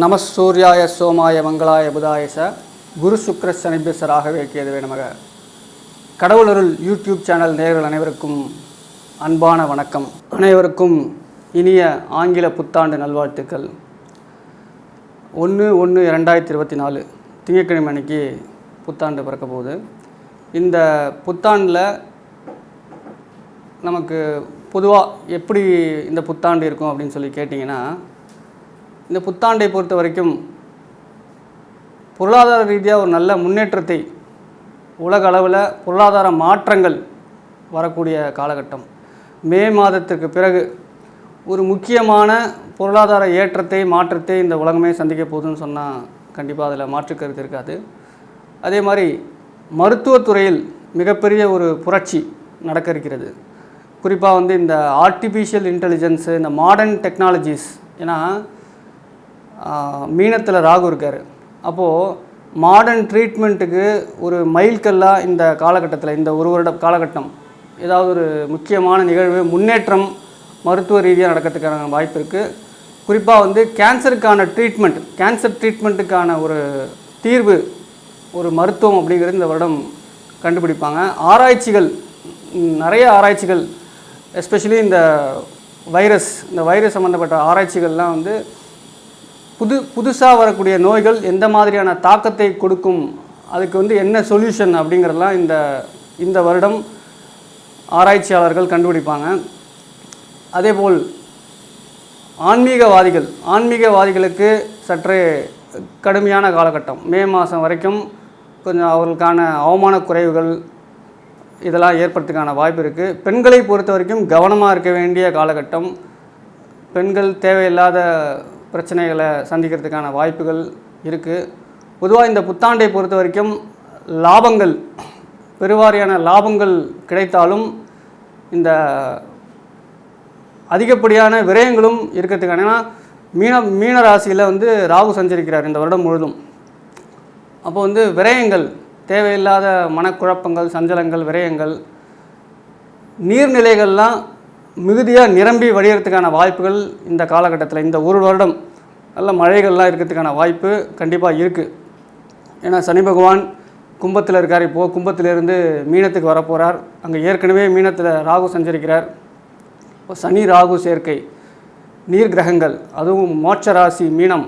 நமசூர்யாய சோமாய மங்களாய புதாயச குரு சுக்ர சனிபியச ராகவே கேதுவே நமக. கடவுளருள் YouTube channel நேயர்கள் அனைவருக்கும் அன்பான வணக்கம். அனைவருக்கும் இனிய ஆங்கில புத்தாண்டு நல்வாழ்த்துக்கள். 1/1/2024 திங்கட்கிழமை அன்னைக்கு புத்தாண்டு பிறக்க போகுது. இந்த புத்தாண்டில் நமக்கு பொதுவாக எப்படி இந்த புத்தாண்டு இருக்கும் அப்படின்னு சொல்லி கேட்டிங்கன்னா, இந்த புத்தாண்டை பொறுத்த வரைக்கும் பொருளாதார ரீதியாக ஒரு நல்ல முன்னேற்றத்தை, உலக அளவில் பொருளாதார மாற்றங்கள் வரக்கூடிய காலகட்டம். மே மாதத்திற்கு பிறகு ஒரு முக்கியமான பொருளாதார ஏற்றத்தை மாற்றத்தை இந்த உலகமே சந்திக்க போகுதுன்னு சொன்னால் கண்டிப்பாக அதில் மாற்றுக்கருத்து இருக்காது. அதே மாதிரி மருத்துவத்துறையில் மிகப்பெரிய ஒரு புரட்சி நடக்க இருக்கிறது. குறிப்பாக இந்த ஆர்டிஃபிஷியல் இன்டெலிஜென்ஸு, இந்த மாடர்ன் டெக்னாலஜிஸ். ஏன்னா மீனத்தில் ராகு இருக்கார். அப்போது மாடர்ன் ட்ரீட்மெண்ட்டுக்கு ஒரு மைல்கல்லாக இந்த காலகட்டத்தில், இந்த ஒரு வருட காலகட்டம் ஏதாவது ஒரு முக்கியமான நிகழ்வு, முன்னேற்றம் மருத்துவ ரீதியாக நடக்கிறதுக்கான வாய்ப்பு இருக்குது. குறிப்பாக கேன்சருக்கான ட்ரீட்மெண்ட், கேன்சர் ட்ரீட்மெண்ட்டுக்கான ஒரு தீர்வு, ஒரு மருத்துவம் அப்படிங்கிறது இந்த வருடம் கண்டுபிடிப்பாங்க. ஆராய்ச்சிகள், நிறைய ஆராய்ச்சிகள், எஸ்பெஷலி இந்த வைரஸ் சம்மந்தப்பட்ட ஆராய்ச்சிகள்லாம் புதுசாக வரக்கூடிய நோய்கள் எந்த மாதிரியான தாக்கத்தை கொடுக்கும், அதுக்கு என்ன சொல்யூஷன் அப்படிங்கிறதெல்லாம் இந்த வருடம் ஆராய்ச்சியாளர்கள் கண்டுபிடிப்பாங்க. அதேபோல் ஆன்மீகவாதிகளுக்கு சற்றே கடுமையான காலகட்டம். மே மாதம் வரைக்கும் கொஞ்சம் அவர்களுக்கான அவமான குறைவுகள் இதெல்லாம் ஏற்படுறதுக்கான வாய்ப்பு இருக்குது. பெண்களை பொறுத்த வரைக்கும் கவனமாக இருக்க வேண்டிய காலகட்டம். பெண்கள் தேவையில்லாத பிரச்சனைகளை சந்திக்கிறதுக்கான வாய்ப்புகள் இருக்குது. பொதுவாக இந்த புத்தாண்டை பொறுத்த வரைக்கும் லாபங்கள், பெருவாரியான லாபங்கள் கிடைத்தாலும் இந்த அதிகப்படியான விரயங்களும் இருக்கிறதுக்கான, ஏன்னா மீன ராசியில் ராகு சஞ்சரிக்கிறார் இந்த வருடம் முழுதும். அப்போ விரயங்கள், தேவையில்லாத மனக்குழப்பங்கள், சஞ்சலங்கள், விரயங்கள், நீர்நிலைகள்லாம் மிகுதியாக நிரம்பி வடிகிறதுக்கான வாய்ப்புகள் இந்த காலகட்டத்தில், இந்த ஒரு வருடம் நல்ல மழைகள்லாம் இருக்கிறதுக்கான வாய்ப்பு கண்டிப்பாக இருக்குது. ஏன்னா சனி பகவான் கும்பத்தில் இருக்கார். இப்போது கும்பத்திலேருந்து மீனத்துக்கு வரப்போகிறார். அங்கே ஏற்கனவே மீனத்தில் ராகு சஞ்சரிக்கிறார். இப்போ சனி ராகு சேர்க்கை, நீர் கிரகங்கள், அதுவும் மோட்ச ராசி மீனம்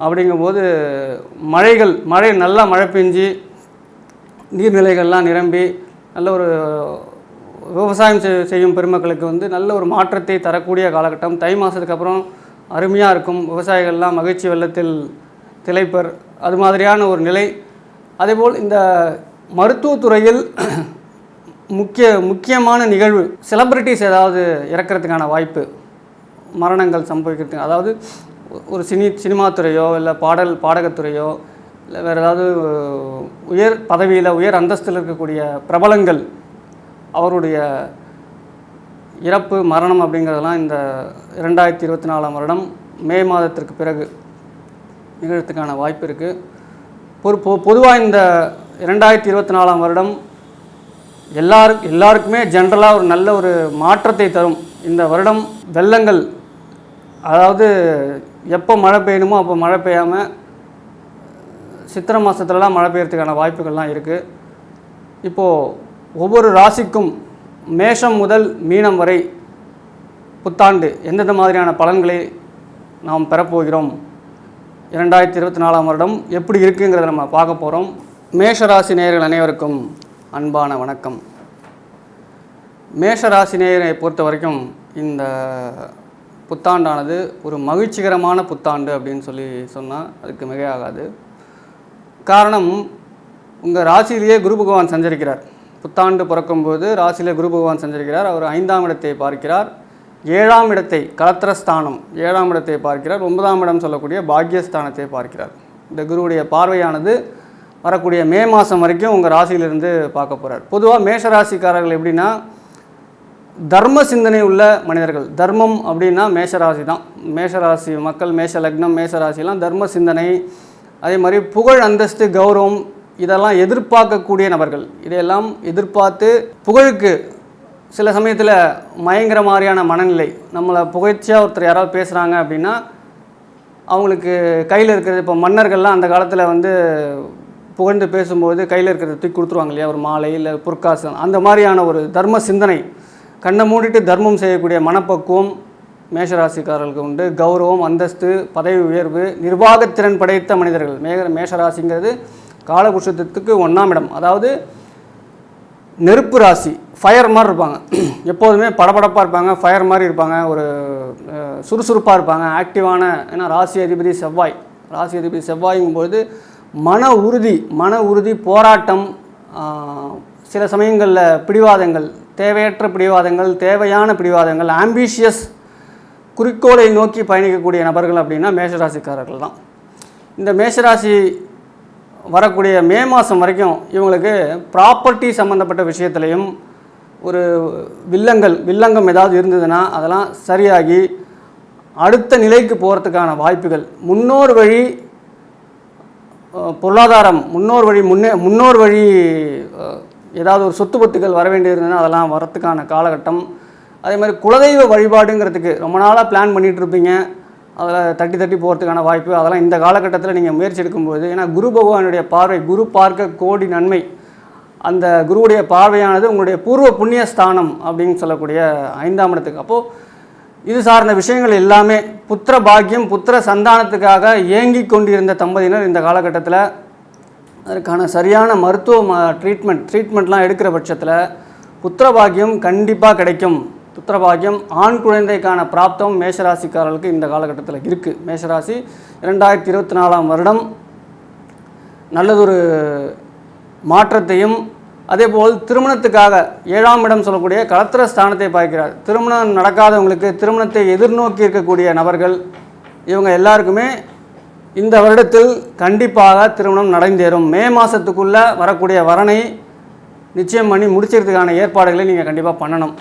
அப்படிங்கும்போது நல்லா மழை பெஞ்சு நீர்நிலைகள்லாம் நிரம்பி நல்ல ஒரு விவசாயம் செய்யும் பெருமக்களுக்கு நல்ல ஒரு மாற்றத்தை தரக்கூடிய காலகட்டம். தை மாதத்துக்கு அப்புறம் அருமையாக இருக்கும். விவசாயிகள்லாம் மகிழ்ச்சி வெள்ளத்தில் திளைப்பர், அது மாதிரியான ஒரு நிலை. அதேபோல் இந்த மருத்துவத்துறையில் முக்கியமான நிகழ்வு, செலிப்ரிட்டிஸ் ஏதாவது இறக்கிறதுக்கான வாய்ப்பு, மரணங்கள் சம்பவிக்கிறதுக்கு, அதாவது ஒரு சினிமா துறையோ இல்லை பாடகத்துறையோ இல்லை வேறு ஏதாவது உயர் பதவியில் உயர் அந்தஸ்தில் இருக்கக்கூடிய பிரபலங்கள் அவருடைய இறப்பு, மரணம் அப்படிங்கிறதெல்லாம் இந்த 2024 வருடம் மே மாதத்திற்கு பிறகு நிகழ்த்துக்கான வாய்ப்பு இருக்குது. பொதுவாக இந்த 2024 வருடம் எல்லாருக்குமே ஜென்ரலாக ஒரு நல்ல ஒரு மாற்றத்தை தரும். இந்த வருடம் வெள்ளங்கள், அதாவது எப்போ மழை பெய்யணுமோ அப்போ மழை பெய்யாமல் சித்திரை மாதத்துலலாம் மழை பெய்யறதுக்கான வாய்ப்புகள்லாம் இருக்குது. இப்போது ஒவ்வொரு ராசிக்கும் மேஷம் முதல் மீனம் வரை புத்தாண்டு எந்தெந்த மாதிரியான பலன்களை நாம் பெறப்போகிறோம், 2024 வருடம் எப்படி இருக்குங்கிறத நம்ம பார்க்க போகிறோம். மேஷராசி நேயர்கள் அனைவருக்கும் அன்பான வணக்கம். மேஷராசி நேயரை பொறுத்த வரைக்கும் இந்த புத்தாண்டானது ஒரு மகிழ்ச்சிகரமான புத்தாண்டு அப்படின்னு சொல்லி சொன்னால் அதுக்கு மிகையாகாது. காரணம், உங்கள் ராசியிலேயே குரு பகவான் சஞ்சரிக்கிறார். புத்தாண்டு பிறக்கும்போது ராசியில் குரு பகவான் சஞ்சரிக்கிறார். அவர் 5ஆம் இடத்தை பார்க்கிறார், 7ஆம் இடத்தை கலத்திரஸ்தானம் 7ஆம் இடத்தை பார்க்கிறார், 9ஆம் இடம் சொல்லக்கூடிய பாக்யஸ்தானத்தை பார்க்கிறார். இந்த குருவுடைய பார்வையானது வரக்கூடிய மே மாதம் வரைக்கும் உங்கள் ராசியிலிருந்து பார்க்க போகிறார். பொதுவாக மேஷராசிக்காரர்கள் எப்படின்னா, தர்ம சிந்தனை உள்ள மனிதர்கள். தர்மம் அப்படின்னா மேஷராசி தான். மேஷராசி மக்கள், மேஷ லக்னம், மேஷராசிலாம் தர்ம சிந்தனை, அதே மாதிரி புகழ், அந்தஸ்து, கௌரவம் இதெல்லாம் எதிர்பார்க்கக்கூடிய நபர்கள். இதையெல்லாம் எதிர்பார்த்து புகழுக்கு சில சமயத்தில் மயங்கிற மாதிரியான மனநிலை. நம்மளை புகழ்ச்சியாக ஒருத்தர் யாராவது பேசுகிறாங்க அப்படின்னா அவங்களுக்கு கையில் இருக்கிறது, இப்போ மன்னர்கள்லாம் அந்த காலத்தில் வந்து புகழ்ந்து பேசும்போது கையில் இருக்கிறத தூக்கி கொடுத்துருவாங்க இல்லையா, ஒரு மாலை இல்லை பொற்காசு, அந்த மாதிரியான ஒரு தர்ம சிந்தனை, கண்ணை மூடிட்டு தர்மம் செய்யக்கூடிய மனப்பக்குவம் மேஷராசிக்காரர்களுக்கு உண்டு. கௌரவம், அந்தஸ்து, பதவி உயர்வு, நிர்வாகத்திறன் படைத்த மனிதர்கள். மேஷராசிங்கிறது காலபுருஷத்துக்கு 1ஆம் இடம். அதாவது நெருப்பு ராசி, ஃபயர் மாதிரி இருப்பாங்க, எப்போதுமே படபடப்பாக இருப்பாங்க, ஃபயர் மாதிரி இருப்பாங்க, ஒரு சுறுசுறுப்பாக இருப்பாங்க, ஆக்டிவான. ஏன்னா ராசி அதிபதி செவ்வாய், ராசி அதிபதி செவ்வாய்ங்கும்போது மன உறுதி, போராட்டம், சில சமயங்களில் பிடிவாதங்கள், தேவையற்ற பிடிவாதங்கள், தேவையான பிடிவாதங்கள், ஆம்பிஷியஸ், குறிக்கோளை நோக்கி பயணிக்கக்கூடிய நபர்கள் அப்படின்னா மேஷராசிக்காரர்கள் தான். இந்த மேஷராசி வரக்கூடிய மே மாதம் வரைக்கும் இவங்களுக்கு ப்ராப்பர்ட்டி சம்மந்தப்பட்ட விஷயத்துலையும் ஒரு வில்லங்கம் ஏதாவது இருந்ததுன்னா அதெல்லாம் சரியாகி அடுத்த நிலைக்கு போகிறதுக்கான வாய்ப்புகள், முன்னோர் வழி பொருளாதாரம், முன்னோர் வழி ஏதாவது ஒரு சொத்து பத்துக்கள் வர வேண்டியிருந்ததுன்னா அதெல்லாம் வரத்துக்கான காலகட்டம். அதே மாதிரி குலதெய்வ வழிபாடுங்கிறதுக்கு ரொம்ப நாளாக பிளான் பண்ணிகிட்டு இருப்பீங்க, அதில் தட்டி போகிறதுக்கான வாய்ப்பு, அதெல்லாம் இந்த காலகட்டத்தில் நீங்கள் முயற்சி எடுக்கும்போது, ஏன்னா குரு பகவானுடைய பார்வை, குரு பார்க்க கோடி நன்மை, அந்த குருவுடைய பார்வையானது உங்களுடைய பூர்வ புண்ணிய ஸ்தானம் அப்படின்னு சொல்லக்கூடிய 5ஆம் இடத்துக்கு. அப்போது இது சார்ந்த விஷயங்கள் எல்லாமே புத்திர பாக்கியம், புத்திர சந்தானத்துக்காக ஏங்கி கொண்டிருந்த தம்பதியினர் இந்த காலகட்டத்தில் அதற்கான சரியான மருத்துவ ட்ரீட்மெண்ட்லாம் எடுக்கிற பட்சத்தில் புத்திர பாக்கியம் கண்டிப்பாக கிடைக்கும். புத்திர பாக்கியம், ஆண் குழந்தைக்கான பிராப்தம் மேஷராசிக்காரர்களுக்கு இந்த காலகட்டத்தில் இருக்குது. மேஷராசி 2024ஆம் வருடம் நல்லதொரு மாற்றத்தையும், அதேபோல் திருமணத்துக்காக 7ஆம் இடம் சொல்லக்கூடிய களத்திர ஸ்தானத்தை பார்க்கிறார். திருமணம் நடக்காதவங்களுக்கு, திருமணத்தை எதிர்நோக்கி இருக்கக்கூடிய நபர்கள், இவங்க எல்லாருக்குமே இந்த வருடத்தில் கண்டிப்பாக திருமணம் நடந்தேறும். மே மாதத்துக்குள்ளே வரக்கூடிய வரனை நிச்சயம் பண்ணி முடிச்சதுக்கான ஏற்பாடுகளை நீங்கள் கண்டிப்பாக பண்ணணும்.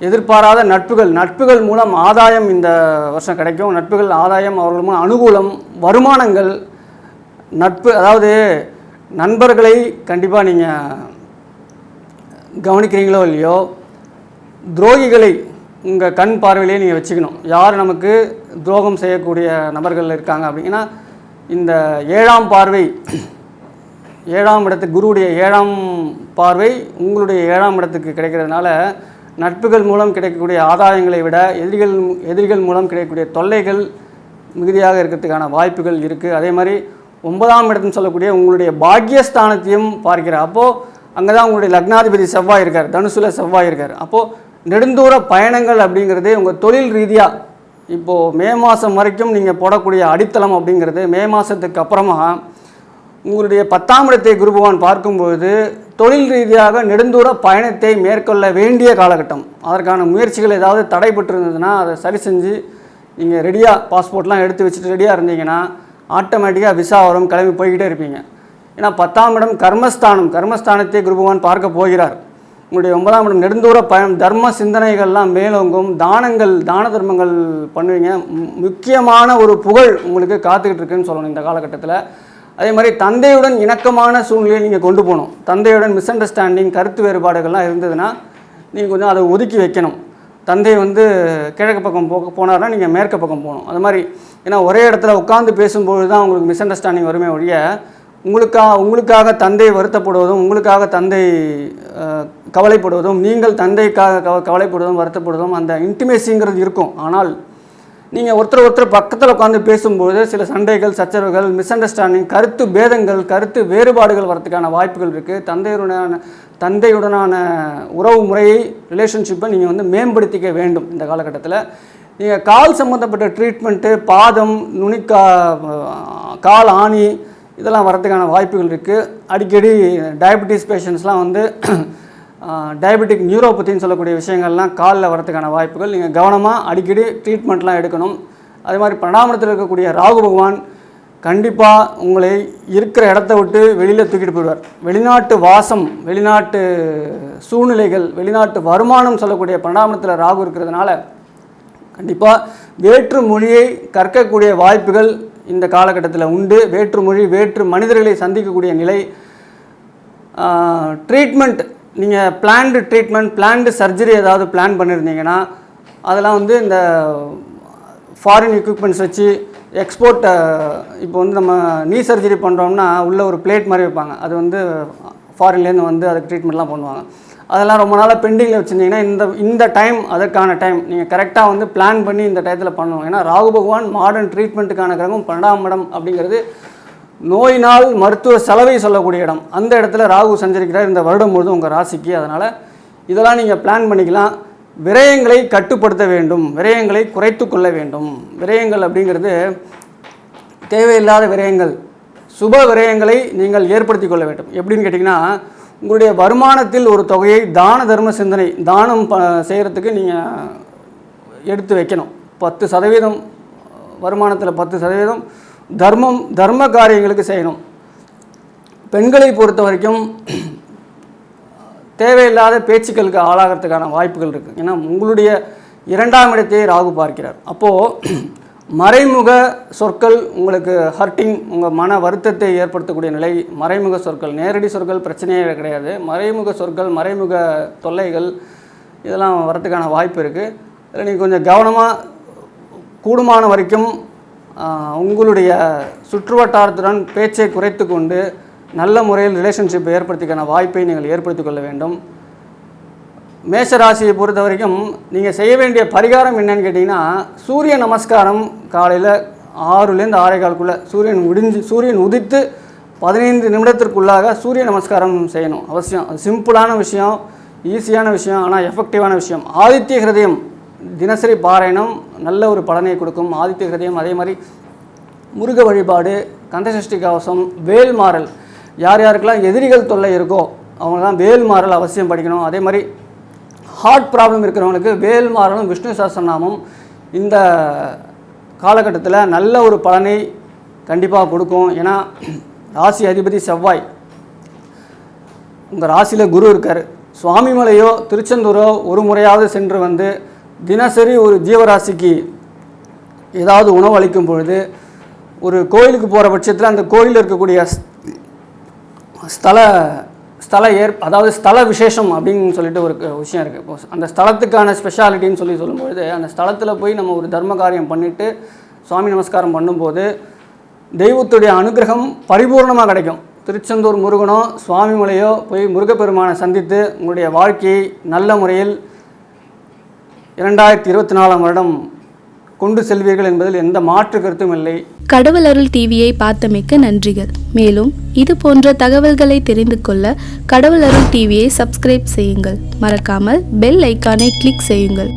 எதிர்பாராத நட்புகள் மூலம் ஆதாயம் இந்த வருஷம் கிடைக்கும். நட்புகள், ஆதாயம், அவர்கள் மூலம் அனுகூலம், வருமானங்கள், நட்பு, அதாவது நண்பர்களை கண்டிப்பாக நீங்கள் கவனிக்கிறீங்களோ இல்லையோ, துரோகிகளை உங்கள் கண் பார்வையிலே நீங்கள் வச்சுக்கணும். யார் நமக்கு துரோகம் செய்யக்கூடிய நபர்கள் இருக்காங்க அப்படின்னா, இந்த 7ஆம் பார்வை, 7ஆம் இடத்துக்கு குருவுடைய 7ஆம் பார்வை உங்களுடைய 7ஆம் இடத்துக்கு கிடைக்கிறதுனால நட்புகள் மூலம் கிடைக்கக்கூடிய ஆதாயங்களை விட எதிரிகள் மூலம் கிடைக்கக்கூடிய தொல்லைகள் மிகுதியாக இருக்கிறதுக்கான வாய்ப்புகள் இருக்குது. அதே மாதிரி 9ஆம் இடத்துன்னு சொல்லக்கூடிய உங்களுடைய பாக்கியஸ்தானத்தையும் பார்க்கிறார். அப்போது அங்கே தான் உங்களுடைய லக்னாதிபதி செவ்வாய் இருக்கார், தனுசுல செவ்வாய் இருக்கார். அப்போது நெடுந்தூர பயணங்கள் அப்படிங்கிறது உங்கள் தொழில் ரீதியாக இப்போது மே மாதம் வரைக்கும் நீங்கள் போடக்கூடிய அடித்தளம் அப்படிங்கிறது மே மாதத்துக்கு அப்புறமா உங்களுடைய 10ஆம் இடத்தை குரு பகவான் பார்க்கும்போது தொழில் ரீதியாக நெடுந்தூர பயணத்தை மேற்கொள்ள வேண்டிய காலகட்டம். அதற்கான முயற்சிகள் ஏதாவது தடைபட்டிருந்ததுன்னா அதை சரி செஞ்சு நீங்கள் ரெடியாக பாஸ்போர்ட்லாம் எடுத்து வச்சுட்டு ரெடியாக இருந்தீங்கன்னா ஆட்டோமேட்டிக்காக விசா வரும், கிளம்பி போய்கிட்டே இருப்பீங்க. ஏன்னா 10ஆம் இடம் கர்மஸ்தானத்தை குரு பகவான் பார்க்க போகிறார். உங்களுடைய 9ஆம் இடம் நெடுந்தூர பயணம், தர்ம சிந்தனைகள்லாம் மேலோங்கும், தான தர்மங்கள் பண்ணுவீங்க. முக்கியமான ஒரு புகழ் உங்களுக்கு காத்துக்கிட்டு இருக்குன்னு சொல்லணும் இந்த காலகட்டத்தில். அதே மாதிரி தந்தையுடன் இணக்கமான சூழ்நிலையை நீங்கள் கொண்டு போகணும். தந்தையுடன் மிஸ் அண்டர்ஸ்டாண்டிங், கருத்து வேறுபாடுகள்லாம் இருந்ததுன்னா நீங்கள் கொஞ்சம் அதை ஒதுக்கி வைக்கணும். தந்தை கிழக்கு பக்கம் போனார்னா நீங்கள் மேற்கு பக்கம் போகணும். அது மாதிரி, ஏன்னா ஒரே இடத்துல உட்காந்து பேசும்போது தான் உங்களுக்கு மிஸ் அண்டர்ஸ்டாண்டிங் வருமே ஒழிய உங்களுக்காக தந்தை வருத்தப்படுவதும், உங்களுக்காக தந்தை கவலைப்படுவதும், நீங்கள் தந்தைக்காக கவலைப்படுவதும் வருத்தப்படுவதும் அந்த இன்டிமேசிங்கிறது இருக்கும். ஆனால் நீங்கள் ஒருத்தர் பக்கத்தில் உட்காந்து பேசும்போது சில சண்டைகள், சச்சரவுகள், மிஸ் அண்டர்ஸ்டாண்டிங், கருத்து பேதங்கள், கருத்து வேறுபாடுகள் வரதுக்கான வாய்ப்புகள் இருக்குது. தந்தையுடனான உறவு முறையை, ரிலேஷன்ஷிப்பை நீங்கள் மேம்படுத்திக்க வேண்டும். இந்த காலகட்டத்தில் நீங்கள் கால் சம்மந்தப்பட்ட ட்ரீட்மெண்ட்டு, பாதம், கால் ஆணி இதெல்லாம் வரதுக்கான வாய்ப்புகள் இருக்குது. அடிக்கடி டயபெட்டிஸ் பேஷண்ட்ஸ்லாம் டயபெட்டிக் நியூரோபத்தின்னு சொல்லக்கூடிய விஷயங்கள்லாம் காலில் வரதுக்கான வாய்ப்புகள். நீங்கள் கவனமாக அடிக்கடி ட்ரீட்மெண்ட்லாம் எடுக்கணும். அதே மாதிரி 12ஆம் இடத்தில் இருக்கக்கூடிய ராகு பகவான் கண்டிப்பாக உங்களை இருக்கிற இடத்த விட்டு வெளியில் தூக்கிட்டு போயிடுவார். வெளிநாட்டு வாசம், வெளிநாட்டு சூழ்நிலைகள், வெளிநாட்டு வருமானம் சொல்லக்கூடிய 12ஆம் இடத்தில் ராகு இருக்கிறதுனால கண்டிப்பாக வேற்று மொழியை கற்கக்கூடிய வாய்ப்புகள் இந்த காலகட்டத்தில் உண்டு. வேற்று மொழி, வேற்று மனிதர்களை சந்திக்கக்கூடிய நிலை. ட்ரீட்மெண்ட், நீங்கள் பிளான்டு சர்ஜரி ஏதாவது பிளான் பண்ணியிருந்தீங்கன்னா அதெல்லாம் இந்த ஃபாரின் எக்யூப்மெண்ட்ஸ் வச்சு எக்ஸ்போர்ட் இப்போ வந்து நம்ம நீ சர்ஜரி பண்ணுறோம்னா உள்ள ஒரு பிளேட் மாதிரி வைப்பாங்க, அது வந்து ஃபாரின்லேருந்து வந்து அதுக்கு ட்ரீட்மெண்ட்லாம் பண்ணுவாங்க. அதெல்லாம் ரொம்ப நாளாக பெண்டிங்கில் வச்சுருந்தீங்கன்னா இந்த டைம் அதற்கான டைம் நீங்கள் கரெக்டாக வந்து பிளான் பண்ணி இந்த டயத்தில் பண்ணணும். ஏன்னா ராகு பகவான் மாடர்ன் ட்ரீட்மெண்ட்டுக்கான கிரகம் 12ஆம் இடம் அப்படிங்கிறது நோயினால் மருத்துவ செலவை சொல்லக்கூடிய இடம். அந்த இடத்துல ராகு சஞ்சரிக்கிறார் இந்த வருடம் முழுதும் உங்கள் ராசிக்கு. அதனால் இதெல்லாம் நீங்கள் பிளான் பண்ணிக்கலாம். விரயங்களை கட்டுப்படுத்த வேண்டும், விரயங்களை குறைத்து கொள்ள வேண்டும். விரயங்கள் அப்படிங்கிறது தேவையில்லாத விரயங்கள், சுப விரயங்களை நீங்கள் ஏற்படுத்தி கொள்ள வேண்டும். எப்படின்னு கேட்டிங்கன்னா, உங்களுடைய வருமானத்தில் ஒரு தொகையை தான தர்ம சிந்தனை தானம் செய்கிறதுக்கு நீங்கள் எடுத்து வைக்கணும். 10% வருமானத்தில் 10% தர்ம காரியங்களுக்கு செய்யணும். பெண்களை பொறுத்த வரைக்கும் தேவையில்லாத பேச்சுக்களுக்கு ஆளாகிறதுக்கான வாய்ப்புகள் இருக்குது. ஏன்னா உங்களுடைய 2ஆம் இடத்தையே ராகு பார்க்கிறார். அப்போது மறைமுக சொற்கள் உங்களுக்கு ஹர்ட்டிங், உங்கள் மன வருத்தத்தை ஏற்படுத்தக்கூடிய நிலை. மறைமுக சொற்கள், நேரடி சொற்கள் பிரச்சனையே கிடையாது. மறைமுக சொற்கள், மறைமுக தொல்லைகள் இதெல்லாம் வரத்துக்கான வாய்ப்பு இருக்குது. இதில் நீங்கள் கொஞ்சம் கவனமாக கூடுமான வரைக்கும் உங்களுடைய சுற்றுவட்டாரத்துடன் பேச்சை குறைத்து கொண்டு நல்ல முறையில் ரிலேஷன்ஷிப் ஏற்படுத்திக்கான வாய்ப்பை நீங்கள் ஏற்படுத்தி கொள்ள வேண்டும். மேஷராசியை பொறுத்த வரைக்கும் நீங்கள் செய்ய வேண்டிய பரிகாரம் என்னன்னு கேட்டிங்கன்னா, சூரிய நமஸ்காரம் காலையில் 6லேருந்து 6:15 சூரியன் உதித்து 15 நிமிடத்திற்குள்ளாக சூரிய நமஸ்காரம் செய்யணும் அவசியம். அது சிம்பிளான விஷயம், ஈஸியான விஷயம், ஆனால் எஃபெக்டிவான விஷயம். ஆதித்ய ஹிருதயம் தினசரி பாராயணம் நல்ல ஒரு பலனை கொடுக்கும். ஆதித்ய ஹிருதயம், அதே மாதிரி முருக வழிபாடு, கந்தசஷ்டி கவசம், வேல்மாறல், யார் யாருக்கெல்லாம் எதிரிகள் தொல்லை இருக்கோ அவங்களாம் வேல்மாறல் அவசியம் படிக்கணும். அதே மாதிரி ஹார்ட் ப்ராப்ளம் இருக்கிறவங்களுக்கு வேல்மாறலும் விஷ்ணு சஹஸ்ரநாமம் இந்த காலகட்டத்தில் நல்ல ஒரு பலனை கண்டிப்பாக கொடுக்கும். ஏன்னா ராசி அதிபதி செவ்வாய், உங்கள் ராசியில் குரு இருக்கார். சுவாமிமலையோ திருச்செந்தூரோ ஒரு முறையாவது சென்று வந்து தினசரி ஒரு ஜீவராசிக்கு ஏதாவது உணவு அளிக்கும் பொழுது, ஒரு கோயிலுக்கு போகிற பட்சத்தில் அந்த கோயிலில் இருக்கக்கூடிய அதாவது ஸ்தல விசேஷம் அப்படின்னு சொல்லிட்டு ஒரு விஷயம் இருக்குது. இப்போ அந்த ஸ்தலத்துக்கான ஸ்பெஷாலிட்டின்னு சொல்லும்பொழுது அந்த ஸ்தலத்தில் போய் நம்ம ஒரு தர்ம காரியம் பண்ணிவிட்டு சுவாமி நமஸ்காரம் பண்ணும்போது தெய்வத்துடைய அனுகிரகம் பரிபூர்ணமாக கிடைக்கும். திருச்செந்தூர் முருகனோ சுவாமிமலையோ போய் முருகப்பெருமானை சந்தித்து உங்களுடைய வாழ்க்கையை நல்ல முறையில் 2024ஆம் வருடம் கொண்டு செல்வீர்கள் என்பதில் எந்த மாற்று கருத்தும் இல்லை. கடவுள் அருள் டிவியை பார்த்தமைக்கு நன்றிகள். மேலும் இது போன்ற தகவல்களை தெரிந்து கொள்ள கடவுள் அருள் டிவியை சப்ஸ்கிரைப் செய்யுங்கள். மறக்காமல் பெல் ஐக்கானை கிளிக் செய்யுங்கள்.